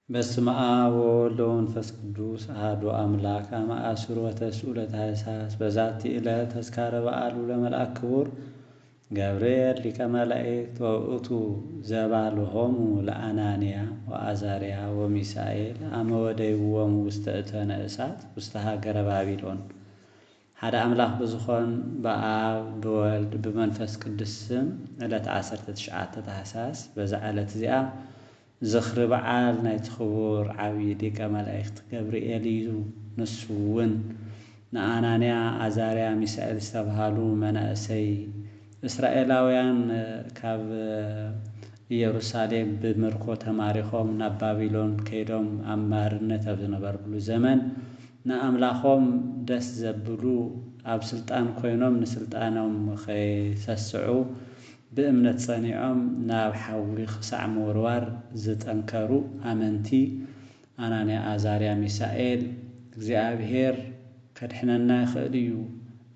በስመ አብ ወወልድ ወመንፈስ ቅዱስ አሐዱ አምላክ አመ አስሩ ወተስዑ ለታኅሣሥ በዛቲ ዕለት ተዝካረ በዓሉ ለመልአክ ክቡር ገብርኤል ሊቀ መላእክት ወውእቱ ዘባልሆሙ ለአናንያ ወአዛርያ ወሚሳኤል አመ ወደይዎሙ ውስተ እቶነ እሳት ውስተ ሀገረ ባቢሎን። ሓደ አምላክ ብዝኾን በአብ ብወልድ ብመንፈስ ቅዱስ ስም ዕለት 19 ታኅሣሥ በዛ ዕለት እዚኣ ዝኽሪ በዓል ናይቲ ክቡር ዓብዪ ሊቀ መላእክት ገብርኤል እዩ። ንሱ እውን ንአናንያ አዛርያ ሚሳኤል ዝተባሃሉ መናእሰይ እስራኤላውያን ካብ ኢየሩሳሌም ብምርኮ ተማሪኾም ናብ ባቢሎን ከይዶም ኣብ ባርነት ኣብ ዝነበርሉ ዘመን ንኣምላኾም ደስ ዘብሉ ኣብ ስልጣን ኮይኖም ንስልጣኖም ከይሰስዑ ብእምነት ጸኒዖም ናብ ሓዊ ክሳዕ ምውርዋር ዝጠንከሩ ኣመንቲ አናንያ አዛርያ ሚሳኤል እግዚአብሔር ከድሕነና ይኽእል እዩ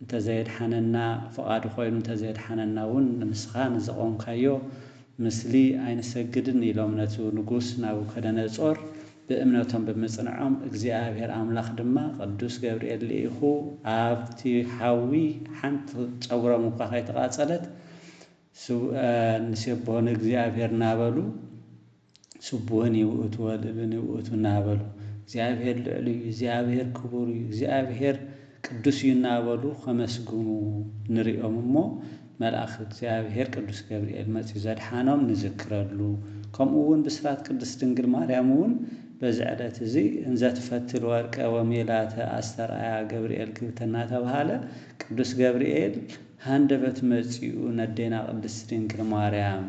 እንተዘይድሓነና ፍቓዱ ኮይኑ እንተዘይድሓነና እውን ንምስኻ ንዘቆምካዮ ምስሊ ኣይንሰግድን ኢሎም ነቲ ንጉስ ናቡከደነፆር ብእምነቶም ብምጽንዖም እግዚአብሔር አምላኽ ድማ ቅዱስ ገብርኤል ልኢኹ ኣብቲ ሓዊ ሓንቲ ጸጉሮም እኳ ከይተቃጸለት ንሴብሖን እግዚአብሔር ናበሉ ስቡህን ይውእቱ ወልዕልን ይውእቱ ናበሉ እግዚአብሔር ልዕል እዩ እግዚአብሔር ክቡር እዩ እግዚአብሔር ቅዱስ እዩ ናበሉ ከመስግኑ ንሪኦም እሞ መልአክ እግዚአብሔር ቅዱስ ገብርኤል መፂኡ ዘድሓኖም ንዝክረሉ ከምኡ እውን ብስራት ቅድስት ድንግል ማርያም እውን በዚ ዕለት እዚ እንዘ ትፈትል ወርቀ ወሜላተ አስተርአያ ገብርኤል ክብተ እናተባሃለ ቅዱስ ገብርኤል ሃንደበት መፂኡ ነዴና ቅድስት ድንግል ማርያም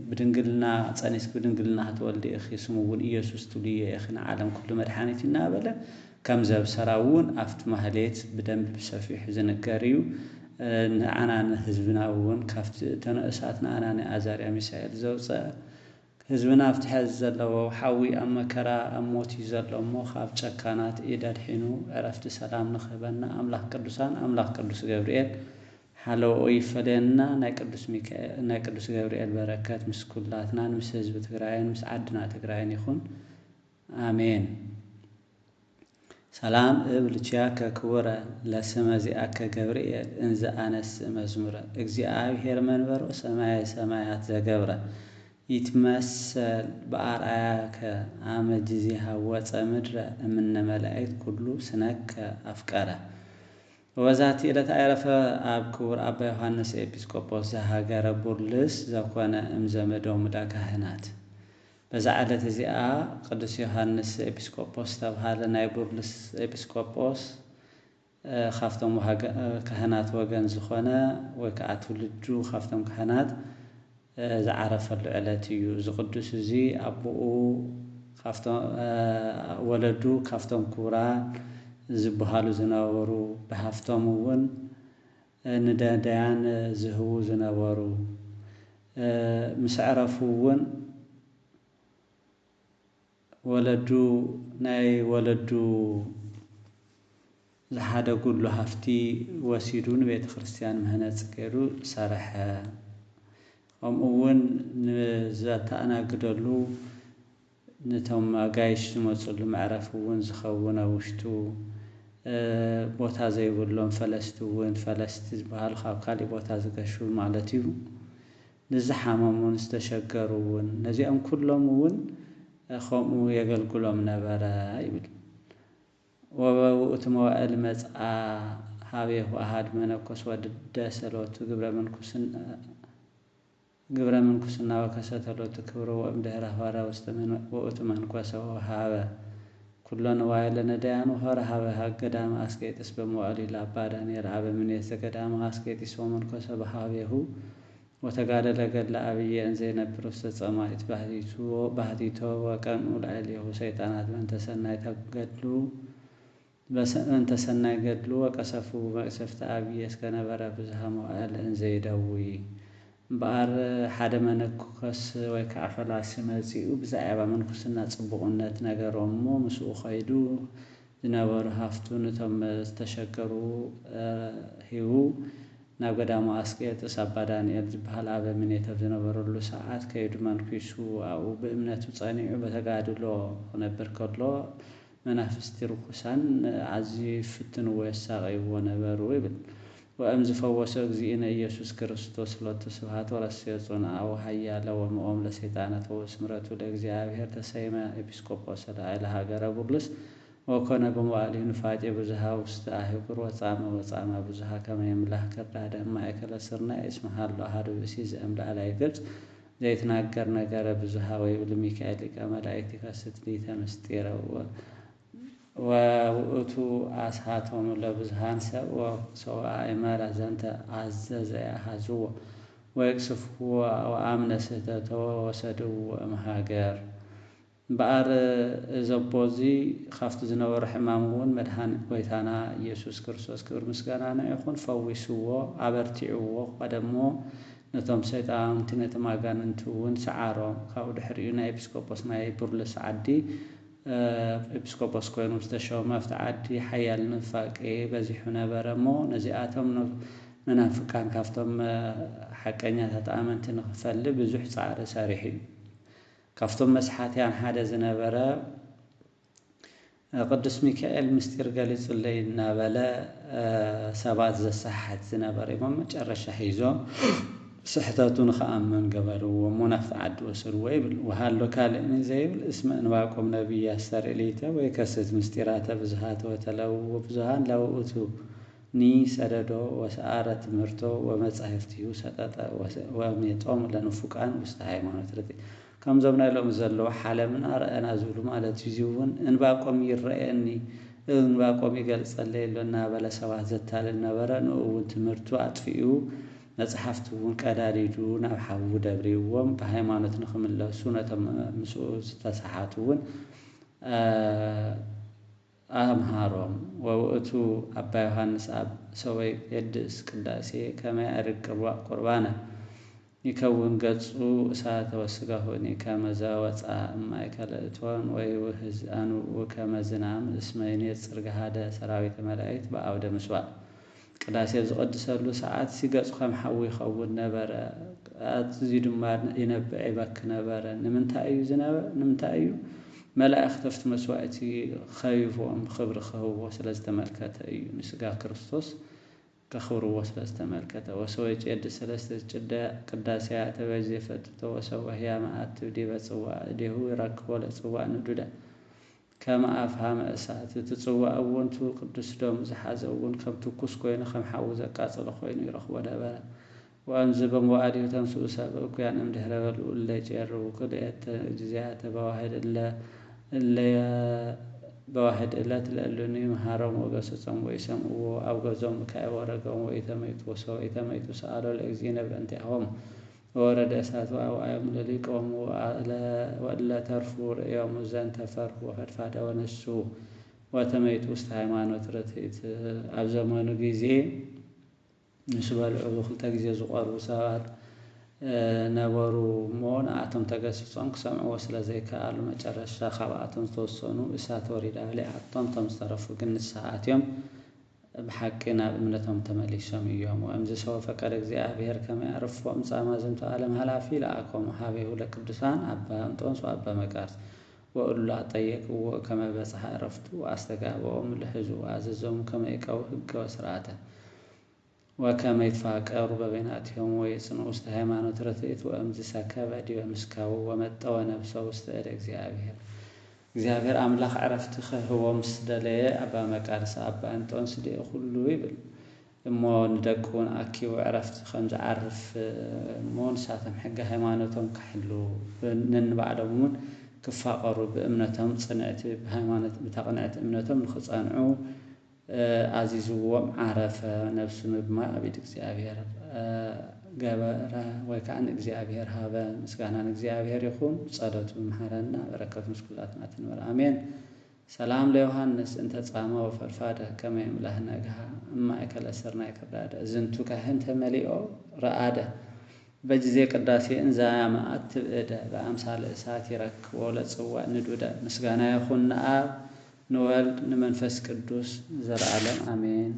ብድንግልና ጸኒስክ ብድንግልና ክትወልዲ ኢኺ ስሙ እውን ኢየሱስ ትብልዮ ኢኺ ንዓለም ኩሉ መድሓኒት እናበለ ከም ዘብሰራ እውን ኣብቲ ማህሌት ብደንብ ብሰፊሕ ዝንገር እዩ። ንዓና ንህዝብና እውን ካብቲ እቶነ እሳት ንአናንያ አዛርያ ሚሳኤል ዘውፅአ ህዝብና ኣብቲ ሕዚ ዘለዎ ሓዊ ኣብ መከራ ኣብ ሞት እዩ ዘሎ እሞ ካብ ጨካናት ኢድ ኣድሒኑ ዕረፍቲ ሰላም ንኽህበና ኣምላኽ ቅዱሳን ኣምላኽ ቅዱስ ገብርኤል ሓለውኦ ይፈለየና። ናይ ቅዱስ ገብርኤል በረከት ምስ ኩላትናን ምስ ህዝቢ ትግራይን ምስ ዓድና ትግራይን ይኹን አሜን። ሰላም እብል ችያከ ክቡረ ለስመ ዚአከ ገብርኤል እንዘ አነስእ መዝሙረ እግዚአብሔር መንበሮ ሰማየ ሰማያት ዘገብረ ይትመሰል በአርአያከ አመ ጊዜ ሃወፀ ምድረ እምነ መላእክት ኩሉ ስነከ አፍቀረ። ወበዛቲ ዕለት አይረፈ ኣብ ክቡር አባ ዮሐንስ ኤጲስቆጶስ ዘሃገረ ቡርልስ ዘኮነ እምዘመዶም ዳ ካህናት። በዛ ዕለት እዚኣ ቅዱስ ዮሐንስ ኤጲስቆጶስ ተባሃለ ናይ ቡርልስ ኤጲስቆጶስ ካብቶም ካህናት ወገን ዝኾነ ወይ ከዓ ትውልዱ ካብቶም ካህናት ዝዓረፈሉ ዕለት እዩ። እዚ ቅዱስ እዚ ኣቦኡ ወለዱ ካብቶም ክቡራን ዝበሃሉ ዝነበሩ ብሃፍቶም እውን ንደዳያን ዝህቡ ዝነበሩ ምስ ዕረፉ እውን ወለዱ ናይ ወለዱ ዝሓደጉሉ ሃፍቲ ወሲዱ ንቤተ ክርስቲያን ምህነፅ ገይሩ ሰርሐ። ከምኡ እውን ንዘተኣናግደሉ ነቶም ኣጋይሽ ዝመፅሉ መዕረፊ እውን ዝኸውን ኣብ ውሽጡ ቦታ ዘይብሎም ፈለስቲ እውን ፈለስቲ ዝበሃሉ ካብ ካሊእ ቦታ ዝገሹ ማለት እዩ ንዝሓመሙን ዝተሸገሩ እውን ነዚኦም ኩሎም እውን ከምኡ የገልግሎም ነበረ ይብል። ወበውእቱ መዋዕል መፅአ ሃቤሁ ኣሃድ መነኮስ ወድደ ሰሎቱ ግብረ ምንኩስና ወከሰተሎቱ ክብሮ ወእምድኅረ ሆረ ውስተ ውእቱ መንኮሰ ወሃበ ኩሎ ንዋየ ለነዳያን ወሆረ ሃበ ገዳመ አስቄጥስ በመዋዕሉ ለአባ ዳንኤል ሃበ ምኔት ዘገዳመ አስቄጥስ ወመንኮሰ በሃቤሁ ወተጋደለ ገድለ አብየ እንዘ የነብር ውስተ ጸማኢት ባህቲቶ ወቀንኡ ላዕሌሁ ሰይጣናት በእንተ ሰናይ ገድሉ ወቀሰፉ መቅሰፍተ አብየ እስከነበረ ብዙሃ መዋዕል እንዘ ይደውይ። እምበኣር ሓደ መነኮስ ወይ ከዓ ፈላሲ መፂኡ ብዛዕባ ምንኩስና ጽቡቕነት ነገሮም እሞ ምስኡ ኸይዱ ዝነበሩ ሃፍቱ ነቶም ዝተሸገሩ ሂቡ ናብ ገዳሙ አስቄጥስ አባ ዳንኤል ዝበሃል አበምኔት ኣብ ዝነበረሉ ሰዓት ከይዱ መንኩሱ ኣብኡ ብእምነቱ ጸኒዑ በተጋድሎ ክነብር ከሎ መናፍስቲ ርኩሳን ኣዝዩ ይፍትንዎ የሳቀይዎ ነበሩ ይብል። ወእምዝ ፈወሰ እግዚእነ ኢየሱስ ክርስቶስ ሎቱ ስብሐት ወረስየ ጽንዐ ኃያለ ወመኦም ለሰይጣናት ወስምረቱ ለእግዚአብሔር ተሰይመ ኤጲስቆጶስ ለሀገረ ቡርልስ ወኮነ በመዋዕሊሁ ኑፋቄ ብዙሃ ውስተ አህጉር ወጻመ ብዙሃ ከመ የምላህ ከርዳደ ማእከለ ስርናይ እስመ ሀሎ አሐዱ ብእሲ ዘእምለአላይ ግብጽ ዘይትናገር ነገረ ብዙሃ ወይብል ሚካኤል ሊቀ መላእክት ይከስት ሊተ ምስጢረ ወውእቱ አስሃቶሙ ለብዙሃን ሰብ ወሰብአ እመረ ዘንተ አዘዘ ያሃዝዎ ወይቅስፍዎ ወአምነ ስህተቶ ወሰድዎ እምሃገር በአር ዘቦዚ ካፍቲ ዝነበሩ ሕማም እውን መድኃኒት ጎይታና ኢየሱስ ክርስቶስ ክብር ምስጋና ይኹን ፈዊስዎ አበርቲዕዎ ቀደሞ ነቶም ሰይጣንቲ ነቶም አጋንንቲ እውን ሰዓሮም ካብኡ ድሕሪኡ ናይ ኤጲስቆጶስ ናይ ቡርልስ ዓዲ ኤጲስቆጶስ ኮይኑ ዝተሾመ ኣብቲ ዓዲ ሓያል ንፋቄ በዚሑ ነበረ እሞ ነዚኣቶም መናፍቃን ካብቶም ሓቀኛታት ኣመንቲ ንክፈልይ ብዙሕ ፃዕሪ ሰሪሑ እዩ። ካብቶም መስሓትያን ሓደ ዝነበረ ቅዱስ ሚካኤል ምስጢር ገሊጹለይ እናበለ ሰባት ዘሳሓት ዝነበረ እሞ መጨረሻ ሒዞም ስሕተቱ ንኸኣመን ገበርዎ እሞ ናብቲ ዓዲ ወሰድዎ ይብል። ወሃሎ ካልእኒ ዘይብል እስመ እንባቆም ነቢይ ያስተርእሊተ ወይከስት ምስጢራተ ብዙሃት ወተለውዎ ብዙሃን ለውእቱ ኒ ሰደዶ ወሰአረ ትምህርቶ ወመጻሕፍቲሁ ሰጠጠ ወሜጦም ለንፉቃን ውስተ ሃይማኖት ርትዕ ከምዞም ናይሎም ዘለዎ ሓለምን ኣርአና ዝብሉ ማለት እዩ። እውን እንባቆም ይረአየኒ እንባቆም ይገልጸለይ ኣሎ እናበለ ሰባት ዘታልል ነበረ። ንኡ እውን ትምህርቱ ኣጥፊኡ መጽሓፍቲ እውን ቀዳዲዱ ናብ ሓዉ ደብሪዎም ብሃይማኖት ንኽምለሱ ነቶም ምስኡ ዝተሰሓቱ እውን ኣምሃሮም። ወውእቱ ኣባ ዮሃንስ ኣብ ሰወይ የድስ ቅዳሴ ከመይ ያዕርግ ቁርባነ ይከውን ገጹ እሳተ ወስጋሁኒ ከመ ዘወፃ እማእከለ እቶን ወይውህዝ ኣንብኡ ከመ ዝናም እስመ ይኔጽር ገሃደ ሰራዊተ መላእክት በአውደ ምስዋዕ ቅዳሴ ዝቀድሰሉ ሰዓት ሲገጹ ከም ሓዊ ይኸውን ነበረ። እዚ ድማ ይነብዕ ይበክ ነበረ። ንምንታይ እዩ ዝነበረ? ንምንታይ እዩ መላእክት ኣብቲ መስዋዕቲ ኸይፎም ክብሪ ክህብዎ ስለዝተመልከተ እዩ። ንስጋ ክርስቶስ ከኽብርዎ ስለዝተመልከተ ወሰወይ ጨድስ ሰለስተ ቅዳሴያት በዚ የፈትቶ ወሰወህያ መዓት ዲበ ጽዋዕ እዴሁ ይረክቦ ለጽዋዕ ንዱዳ ከመ ኣፍሃመ እሳት እቲ ጽዋዕ እውንቱ ቅዱስ ደም ዝሓዘ እውን ከም ትኩስ ኮይኑ ከም ሓዊ ዘቃጽሎ ኮይኑ ይረኽቦ ነበረ። ወእምዝ በመዋዕሊሁ ተምስኡ ሰብ እኩያን እምድኅረ በልዑ እለ ይጨርቡ ክልኤተ ጊዜያተ በዋሕድ ዕለት ለእሉኒ መሃሮም ወገሰጾም ወይሰምዕዎ ኣብ ገዞም ካዕብ ወረዶም ወኢተመይቱ ወኢተመይቱ ሰኣሎ ለእግዚእነ በእንቲአሆሙ ወወረደ እሳት ወአውዓዮም ለሊቆም ወእለ ተርፉ ርእዮም ዘንተ ፈርሁ ወፈድፋደ ወነሱ ወተመይቱ ውስተ ሃይማኖት ርትዕት። ኣብ ዘመኑ ጊዜ ምስ በልዑ ክልተ ጊዜ ዝቐርቡ ሰባት ነበሩ እሞ ንኣቶም ተገሲጾም ክሰምዕዎ ስለ ዘይከኣሉ መጨረሻ ካብኣቶም ዝተወሰኑ እሳት ወሪዳ በሊዓቶም እቶም ዝተረፉ ግን ንስሓ ኣትዮም ብሓቂ ናብ እምነቶም ተመሊሶም እዮም። ወእምዝ ሰው ፈቀደ እግዚአብሔር ከመ ያዕርፎም ጻማ ዝንቱ ዓለም ሃላፊ ለአኮሙ ሀቤሁ ለቅዱሳን አባ እንጦንስ ወአባ መቃርስ ወእሉ አጠየቅዎ ከመ በጽሐ ዕረፍቱ አስተጋብኦም ለሕዙ አዘዞም ከመ ይቀው ሕገ ወስርዓተ ወከመ ይትፋቀሩ በበይናቲሆም ወይጽንዑ ውስተ ሃይማኖት ርትዕት። ወእምዝ ሰከበ ዲበ ምስካቡ ወመጠወ ነፍሰ ውስተ እደ እግዚአብሔር አምላኽ ዕረፍቲ ክህቦም ምስ ደለየ አባ መቃርስ አባ እንጦንስ ዲአ ኩሉ ይብል እሞ ንደቁ እውን ኣኪቡ ዕረፍቲ ከም ዝዓርፍ እሞ ንሳቶም ሕጊ ሃይማኖቶም ክሕሉ ነንባዕሎም እውን ክፋቐሩ ብእምነቶም ጽንዕቲ ብሃይማኖት ብተቕንዕቲ እምነቶም ንኽጸንዑ ኣዚዝዎም ዓረፈ። ነፍሱ ድማ ኣብ ኢድ እግዚአብሔር ገበረ ወይ ከዓ ንእግዚአብሔር ሃበ። ምስጋና ንእግዚአብሔር ይኹን። ጸሎቱ ይምሃረና በረከቱ ምስ ኩላትና ትንበር አሜን። ሰላም ለዮሐንስ እንተ ጻመ ወፈልፋደ ከመ ይምላህ ነግሃ እማእከለ ስርናይ ክርዳደ ዝንቱ ካህን ተመሊኦ ረአደ በጊዜ ቅዳሴ እንዛያ መዓት ትብእደ በአምሳለ እሳት ይረክቦ ለጽዋዕ ንዱደ። ምስጋና ይኹን ንአብ ንወልድ ንመንፈስ ቅዱስ ዘለዓለም አሜን።